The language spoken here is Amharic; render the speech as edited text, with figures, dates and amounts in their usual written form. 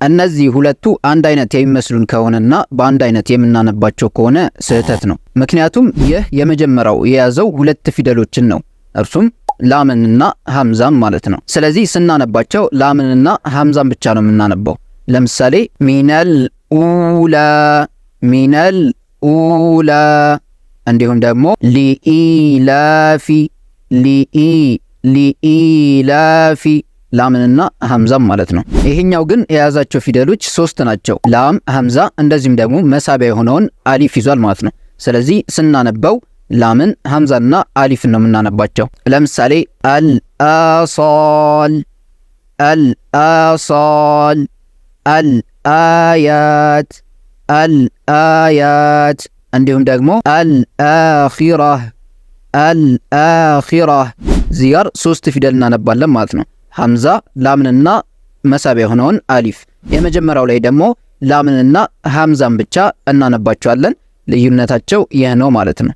እነዚህ ሁለቱ አንድ አይነት የሚመስሉን ከሆነና በአንድ አይነት የምናነባቸው ከሆነ ስህተት ነው። ምክንያቱም ይህ የመጀመሪያው የያዘው ሁለት ፊደሎችን ነው፣ እርሱም ላምንና ሐምዛን ማለት ነው። ስለዚህ ስናነባቸው ላምንና ሐምዛን ብቻ ነው የምናነባው። ለምሳሌ ሚነል ኡላ ሚነል ኡላ፣ እንዲሁም ደግሞ ሊኢላፊ ሊኢላፊ ላምንና ሐምዛም ማለት ነው። ይሄኛው ግን የያዛቸው ፊደሎች ሶስት ናቸው፣ ላም፣ ሐምዛ እንደዚህም ደግሞ መሳቢያ የሆነውን አሊፍ ይዟል ማለት ነው። ስለዚህ ስናነበው ላምን፣ ሐምዛና አሊፍን ነው የምናነባቸው። ለምሳሌ አልአሳል አልአሳል፣ አልአያት አልአያት፣ እንዲሁም ደግሞ አልአኺራህ አልአኺራህ። እዚህ ጋር ሶስት ፊደል እናነባለን ማለት ነው። ሐምዛ፣ ላምንና መሳቢያ የሆነውን አሊፍ። የመጀመሪያው ላይ ደግሞ ላምንና ሐምዛን ብቻ እናነባቸዋለን። ልዩነታቸው ይህ ነው ማለት ነው።